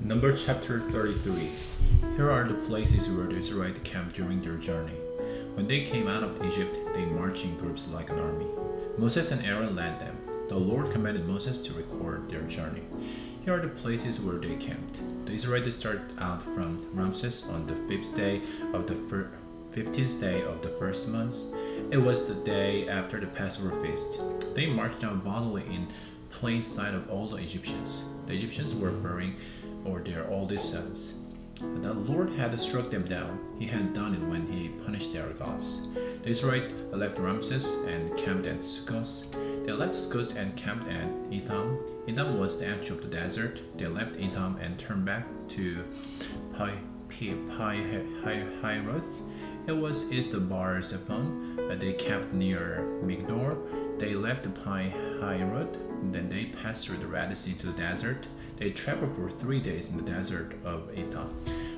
Number chapter 33. Here are the places where the Israelites camped during their journey. When they came out of Egypt, they marched in groups like an army. Moses and Aaron led them. The Lord commanded Moses to record their journey. Here are the places where they camped. The Israelites started out from Ramses on the 15th day of the first month. It was the day after the Passover feast. They marched down bodily in plain sight of all the Egyptians. The Egyptians were burying their oldest sons. The Lord had struck them down. He had done it when he punished their gods. The Israelites left Ramses and camped at Sukkot. They left Sukkot and camped at Etham. Etham was the edge of the desert. They left Etham and turned back to Pi-Hiroth. It was east of Bar Zephon. They camped near Migdor. They left Pi-Hiroth. Then they passed through the Red Sea to the desert. They traveled for 3 days in the desert of Etham.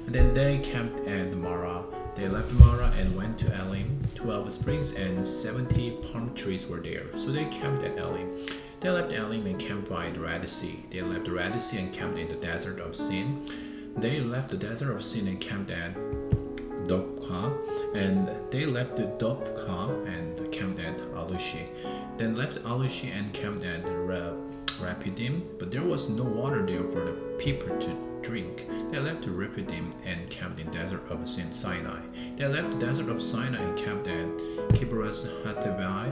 And then they camped at Marah. They left Marah and went to Elim. 12 springs and 70 palm trees were there, so they camped at Elim. They left Elim and camped by the Red Sea. They left the Red Sea and camped in the desert of Sin. They left the desert of Sin and camped at Dopka. And they left the Dopka and camped at Alushi. Then left Alushi and camped at Rapidim, but there was no water there for the people to drink. They left Rapidim and camped in the desert of Sinai. They left the desert of Sinai and camped at Kibroth Hattaavai.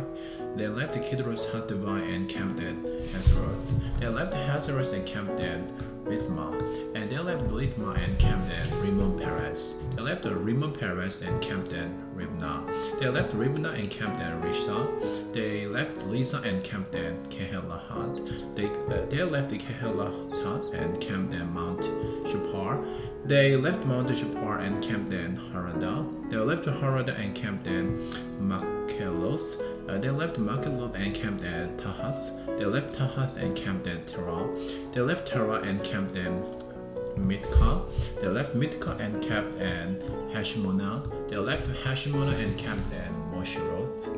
They left Kibroth Hattaavai and camped at Hazeroth. They left Hazeroth and camped at Rithmah. And they left Rithmah and camped at Rimmon Perez. They left Rimmon Perez and camped at Ribnah. They left Ribnah and camped at Rishah. They left Lisa and camped at Kehelahat. They left Kehelahat and camped at Mount Shupar. They left Mount Shupar and camped at Harada. They left Harada and camped at Makheloth. They left Makheloth and camped at Tahath. They left Tahath and camped at Terah. They left Terah and camped at Mitkah. They left Mitkah and camped at Hashmonah. They left Hashmonah and camped at Mosheroth.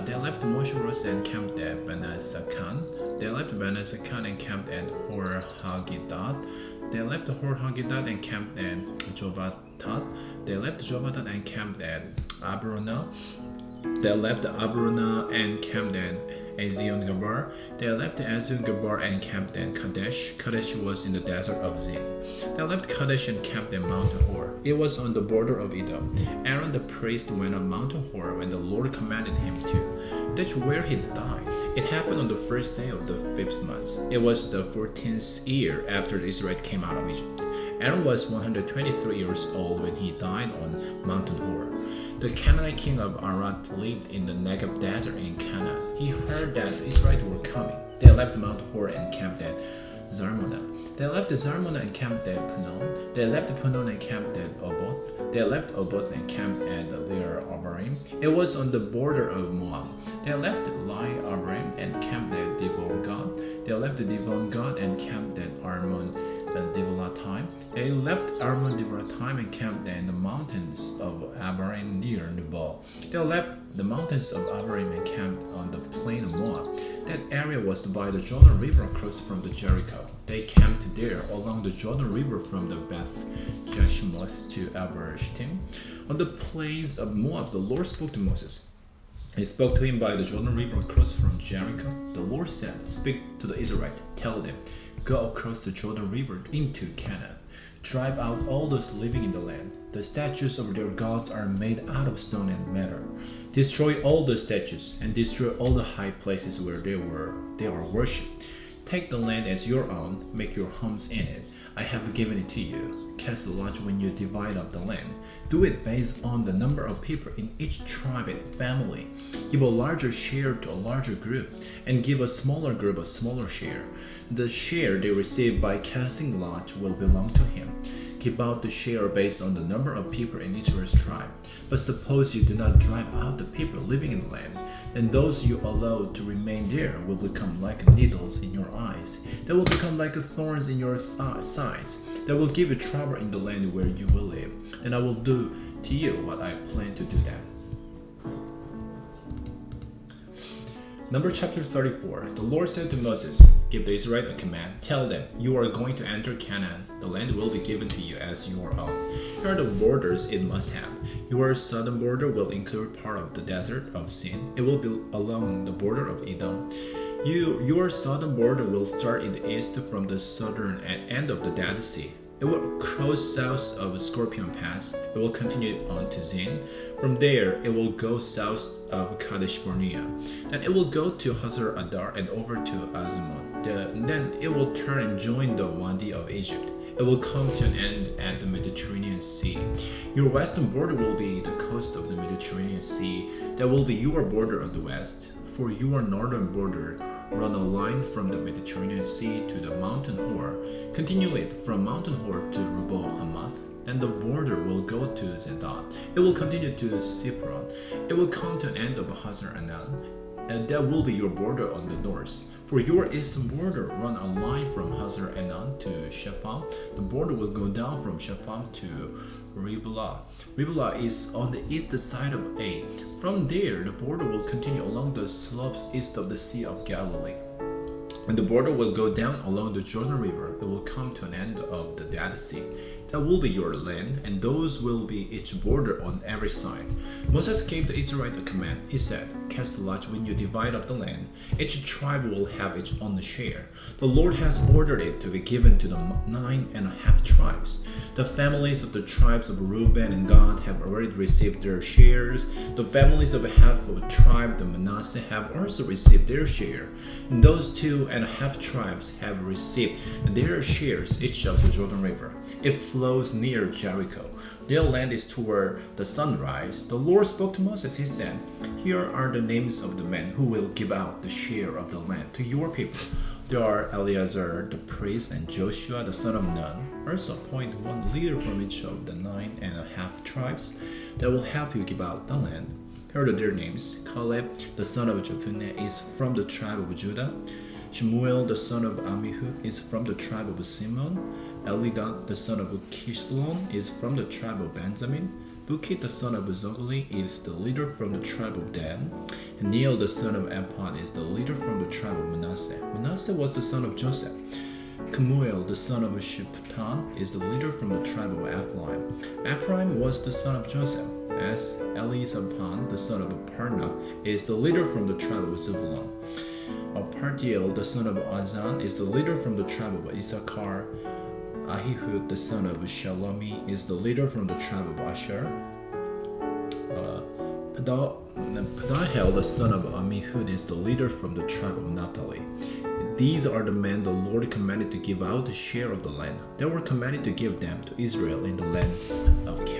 They left Mosheroth and camped at Benasakan. They left Benasakan and camped at Hor Haggidgad. They left Hor Haggidgad and camped at Jobatat. They left Jobatat and camped at Abrona. They left Abrona and camped at Ezion Gabar. They left Ezion Gabar and camped at Kadesh. Kadesh was in the desert of Zin. They left Kadesh and camped at Mount Hor. It was on the border of Edom. Aaron the priest went on Mount Hor when the Lord commanded him to. That's where he died. It happened on the first day of the 5th month. It was the 14th year after the Israelites came out of Egypt. Aaron was 123 years old when he died on Mount Hor. The Canaanite king of Arad lived in the Negev desert in Canaan. He heard that the Israelites were coming. They left Mount Hor and camped at Zarmona. They left Zarmona and camped at Punon. They left Punon and camped at Oboth. They left Oboth and camped at Lear Abarim. It was on the border of Moab. They left Lai Abarim and camped at Divon Gad. They left Divon Gad and camped at Armon Divolatime. They left Armon Divolatime and camped in the mountains of Abarim near Nebal. They left the mountains of Abarim and camped on the plain of Moab. That area was by the Jordan River across from the Jericho. They camped there along the Jordan River from the Beth Jeshimoth to Abershtim. On the plains of Moab, the Lord spoke to Moses. He spoke to him by the Jordan River across from Jericho. The Lord said, "Speak to the Israelites, tell them, go across the Jordan River into Canaan. Drive out all those living in the land. The statues of their gods are made out of stone and metal. Destroy all the statues and destroy all the high places where they are worshipped. Take the land as your own, make your homes in it. I have given it to you. Cast a lot when you divide up the land. Do it based on the number of people in each tribe and family. Give a larger share to a larger group, and give a smaller group a smaller share. The share they receive by casting lot will belong to him. Give out the share based on the number of people in Israel's tribe. But suppose you do not drive out the people living in the land, then those you allow to remain there will become like needles in your eyes. They will become like thorns in your sides. They will give you trouble in the land where you will live. Then I will do to you what I plan to do then." Number chapter 34. The Lord said to Moses, "Give the Israelites a command. Tell them, you are going to enter Canaan. The land will be given to you as your own. Here are the borders it must have. Your southern border will include part of the desert of Sin. It will be along the border of Edom. Your southern border will start in the east from the southern end of the Dead Sea. It will cross south of Scorpion Pass. It will continue on to Zin. From there, it will go south of Kadesh Barnea. Then it will go to Hazar Adar and over to Azmon. Then it will turn and join the Wadi of Egypt. It will come to an end at the Mediterranean Sea. Your western border will be the coast of the Mediterranean Sea. That will be your border on the west. For your northern border, run a line from the Mediterranean Sea to the mountain Hor. Continue it from mountain Hor to Rubal Hamath. Then the border will go to Zedad. It will continue to Sipron. It will come to an end of Hazar Anan. And that will be your border on the north. For your eastern border, run a line from Hazar Anan to Shepham. The border will go down from Shepham to Riblah. Riblah is on the east side of A. From there, the border will continue along the slopes east of the Sea of Galilee. When the border will go down along the Jordan River, it will come to an end of the Dead Sea. That will be your land, and those will be each border on every side. Moses gave the Israelites a command. He said, "Cast the lot when you divide up the land. Each tribe will have its own share. The Lord has ordered it to be given to the 9.5 tribes. The families of the tribes of Reuben and Gad have already received their shares. The families of half of the tribe, the Manasseh, have also received their share. And those 2.5 tribes have received their shares each of the Jordan River. It flows near Jericho. Their land is toward the sunrise." The Lord spoke to Moses. He said, "Here are the names of the men who will give out the share of the land to your people. There are Eleazar the priest and Joshua the son of Nun. Also appoint one leader from each of the 9.5 tribes that will help you give out the land. Here are their names. Caleb the son of Jephunneh is from the tribe of Judah. Shemuel the son of Amihud is from the tribe of Simeon. Elidan the son of Kishlon is from the tribe of Benjamin. Bukit the son of Zogli is the leader from the tribe of Dan. And Neil the son of Aphad is the leader from the tribe of Manasseh. Manasseh was the son of Joseph. Kemuel the son of Shiptan is the leader from the tribe of Ephraim. Ephraim was the son of Joseph. As Elisaphan the son of Parnah is the leader from the tribe of Zebulun. Partiel the son of Azan is the leader from the tribe of Issachar. Ahihud the son of Shalomi is the leader from the tribe of Asher. Pedahel the son of Amihud is the leader from the tribe of Naphtali. These are the men the Lord commanded to give out the share of the land. They were commanded to give them to Israel in the land of Canaan.